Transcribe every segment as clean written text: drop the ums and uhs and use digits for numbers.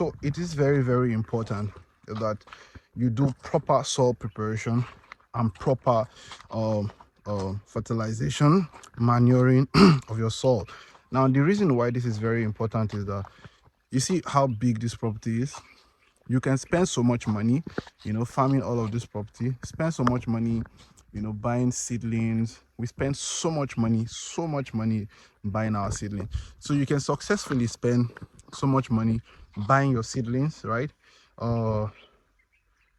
So it is very, very important that you do proper soil preparation and proper um, fertilization, manuring of your soil. Now, the reason why this is very important is that you see how big this property is. You can spend so much money, farming all of this property, spend so much money, buying seedlings. We spend so much money buying our seedlings. So you can successfully spend so much money buying your seedlings, right? Uh,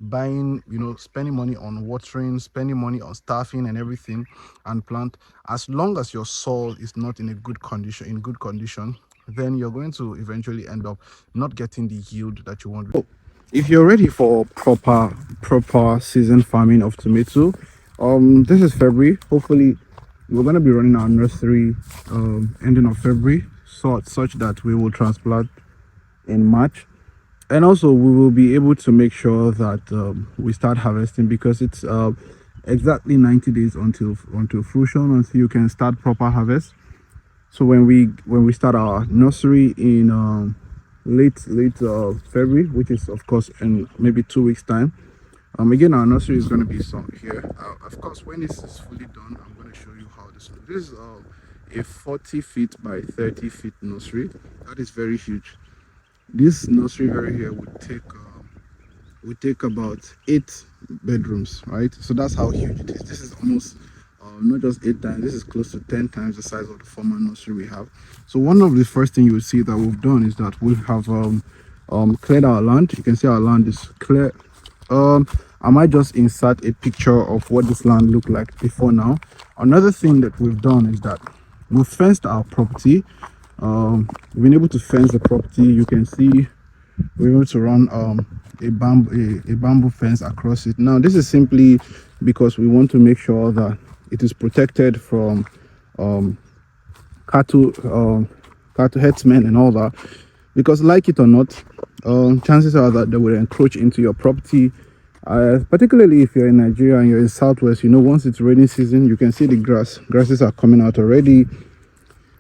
buying, spending money on watering, spending money on staffing and everything and plant. As long as your soil is not in a good condition, then you're going to eventually end up not getting the yield that you want. If you're ready for proper season farming of tomato, this is February. Hopefully we're going to be running our nursery ending of February, so such that we will transplant in March. And also we will be able to make sure that we start harvesting, because it's exactly 90 days until fruition, until you can start proper harvest. So when we start our nursery in late February, which is of course in maybe 2 weeks time, again our nursery is going to be some here. Of course, when this is fully done, I'm going to show you how this looks. This is a 40 feet by 30 feet nursery. That is very huge. This nursery right here would take about 8 bedrooms, right? So that's how huge it is. This is almost not just 8 times, this is close to 10 times the size of the former nursery we have. So one of the first thing you will see that we've done is that we have cleared our land. You can see our land is clear. I might just insert a picture of what this land looked like before now. Another thing that we've done is that we've fenced our property. We've been able to fence the property. You can see we're able to run a bamboo fence across it. Now this is simply because we want to make sure that it is protected from cattle herdsmen and all that, because like it or not, chances are that they will encroach into your property, particularly if you're in Nigeria and you're in Southwest. Once it's rainy season, you can see the grasses are coming out already.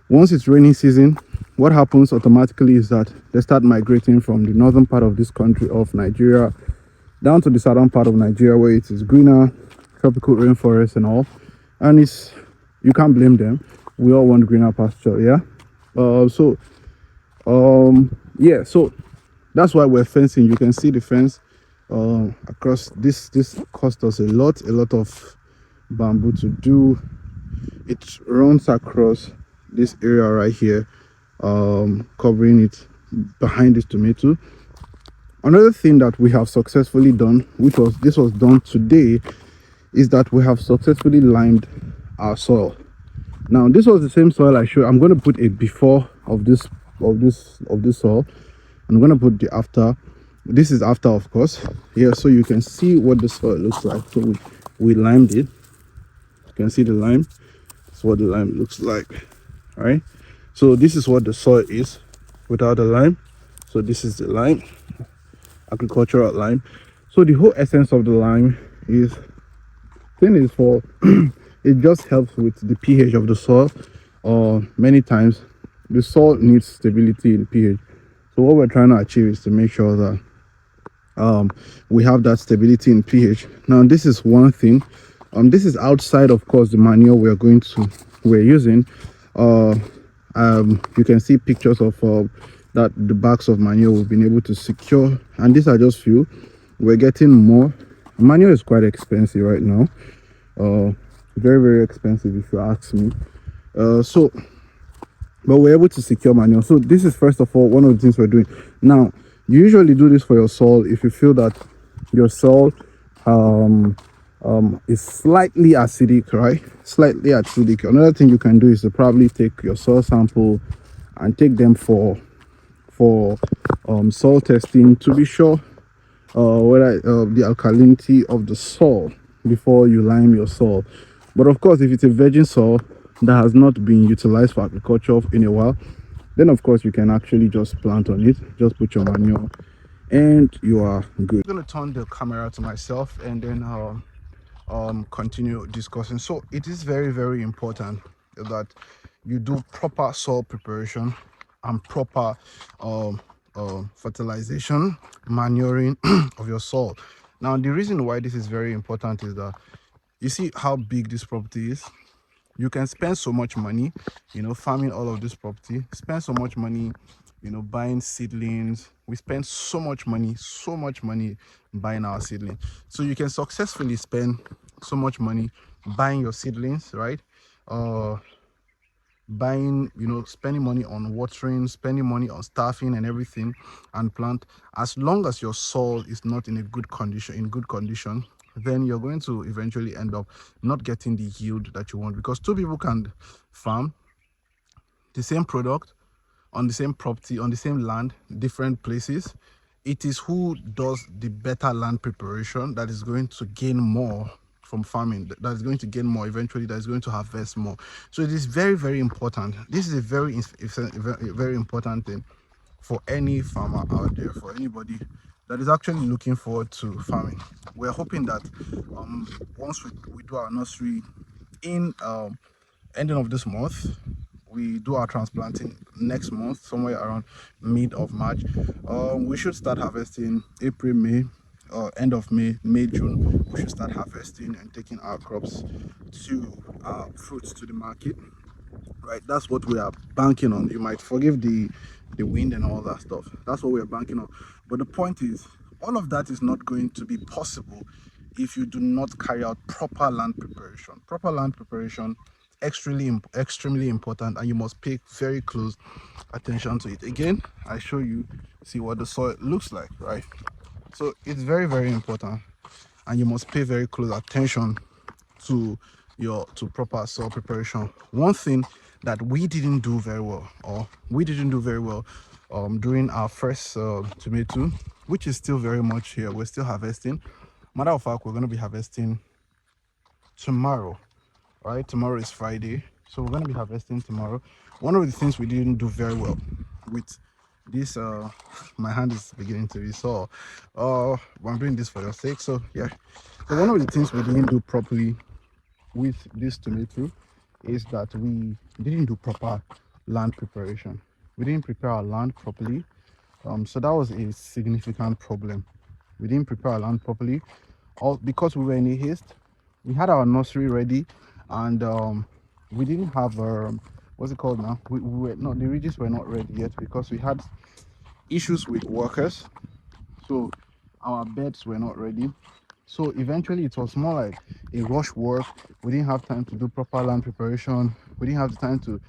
Once it's rainy season, what happens automatically is that they start migrating from the northern part of this country, of Nigeria, down to the southern part of Nigeria, where it is greener, tropical rainforest and all. And you can't blame them. We all want greener pasture, yeah. So that's why we're fencing. You can see the fence across. This cost us a lot of bamboo to do. It runs across this area right here, covering it behind this tomato. Another thing that we have successfully done, this was done today, is that we have successfully limed our soil. Now this was the same soil I showed. I'm going to put a before of this soil. I'm going to put the after. This is after, of course, here, so you can see what the soil looks like. So we limed it. You can see the lime. That's what the lime looks like. All right, so this is what the soil is without the lime. So this is the lime, agricultural lime. So the whole essence of the lime is for it just helps with the pH of the soil. Many times the soil needs stability in pH, so what we're trying to achieve is to make sure that we have that stability in pH. Now this is one thing. This is outside, of course, the manure we're using. You can see pictures of that the bags of manure we've been able to secure, and these are just few. We're getting more. Manure is quite expensive right now, very, very expensive if you ask me. But we're able to secure manure. So this is, first of all, one of the things we're doing. Now you usually do this for your soil if you feel that your soil is slightly acidic, right? Slightly acidic. Another thing you can do is to probably take your soil sample and take them for soil testing to be sure whether the alkalinity of the soil before you lime your soil. But of course, if it's a virgin soil that has not been utilized for agriculture in a while, then of course you can actually just plant on it, just put your manure, and you are good. I'm going to turn the camera to myself and then continue discussing. So it is very, very important that you do proper soil preparation and proper fertilization, manuring of your soil. Now, the reason why this is very important is that you see how big this property is. You can spend so much money, farming all of this property, spend so much money, buying seedlings. We spend so much money buying our seedlings. So you can successfully spend so much money buying your seedlings, right? Buying, spending money on watering, spending money on staffing and everything, and plant. As long as your soil is not in good condition, then you're going to eventually end up not getting the yield that you want, because two people can farm the same product on the same property, on the same land, different places. It is who does the better land preparation that is going to gain more from farming, that is going to gain more eventually, that is going to harvest more. So it is very, very important. This is a very important thing for any farmer out there, for anybody that is actually looking forward to farming. We're hoping that once we do our nursery in ending of this month, we do our transplanting next month, somewhere around mid of March. We should start harvesting April, May, end of May, June. We should start harvesting and taking our crops to fruits to the market. Right, that's what we are banking on. You might forgive the wind and all that stuff. That's what we're banking on. But the point is, all of that is not going to be possible if you do not carry out proper land preparation. Proper land preparation, extremely important, and you must pay very close attention to it. Again, I show you, see what the soil looks like, right? So it's very, very important, and you must pay very close attention to proper soil preparation. One thing that we didn't do very well, during our first tomato, which is still very much here, we're still harvesting. Matter of fact, we're going to be harvesting tomorrow. Right, tomorrow is Friday, so we're going to be harvesting tomorrow. One of the things we didn't do very well with this, my hand is beginning to be sore. I'm doing this for your sake, so yeah. So one of the things we didn't do properly with this tomato is that we didn't do proper land preparation. We didn't prepare our land properly. So that was a significant problem. We didn't prepare our land properly, all because we were in a haste. We had our nursery ready, and we didn't have what's it called now? We were not, the ridges were not ready yet because we had issues with workers. So our beds were not ready. So eventually it was more like a rush work. We didn't have time to do proper land preparation. We didn't have the time to,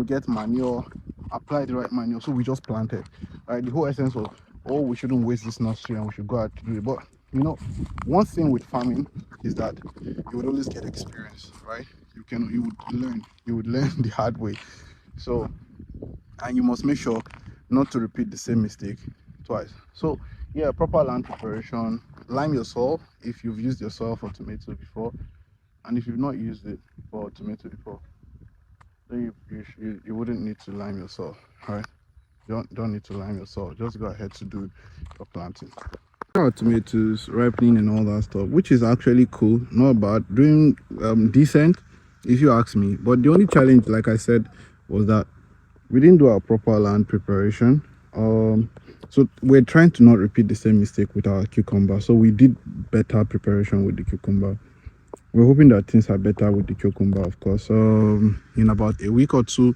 get manure, apply the right manure. So we just planted. Right? The whole essence was, oh, we shouldn't waste this nursery and we should go out to do it. But one thing with farming is that you would always get experience, right? You would learn the hard way. So, and you must make sure not to repeat the same mistake twice. So yeah, proper land preparation. Lime your soil if you've used your soil for tomato before, and if you've not used it for tomato before, then you wouldn't need to lime your soil. All right, you don't need to lime your soil. Just go ahead to do your planting. Our tomatoes ripening and all that stuff, which is actually cool, not bad, doing decent if you ask me. But the only challenge, like I said, was that we didn't do our proper land preparation. So we're trying to not repeat the same mistake with our cucumber. So we did better preparation with the cucumber. We're hoping that things are better with the cucumber, of course. In about a week or two,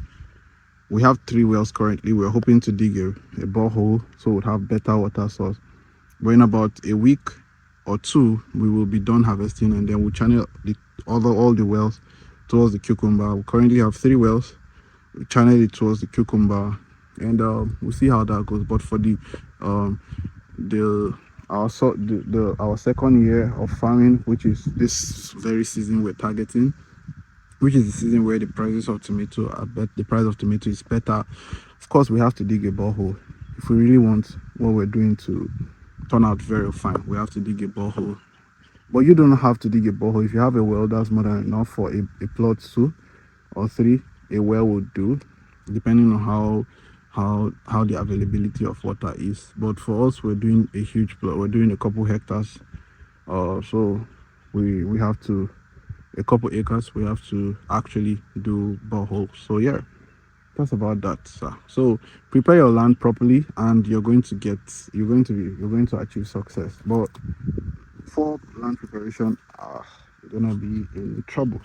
we have 3 wells currently. We're hoping to dig a borehole so we'll have better water source. But in about a week or two, we will be done harvesting, and then we'll channel all the wells towards the cucumber. We currently have 3 wells. We channel it towards the cucumber, and we'll see how that goes. But for our second year of farming, which is this very season we're targeting, which is the season where the prices of tomato the price of tomato is better. Of course, we have to dig a borehole if we really want what we're doing to turn out very fine. We have to dig a borehole, but you don't have to dig a borehole. If you have a well, that's more than enough for a plot 2 or 3. A well would do, depending on how the availability of water is. But for us, we're doing a huge plot. We're doing a couple hectares, so we have to, a couple acres, we have to actually do boreholes. So yeah, that's about that, sir. So prepare your land properly, and you're going to achieve success. But for land preparation, you're gonna be in trouble.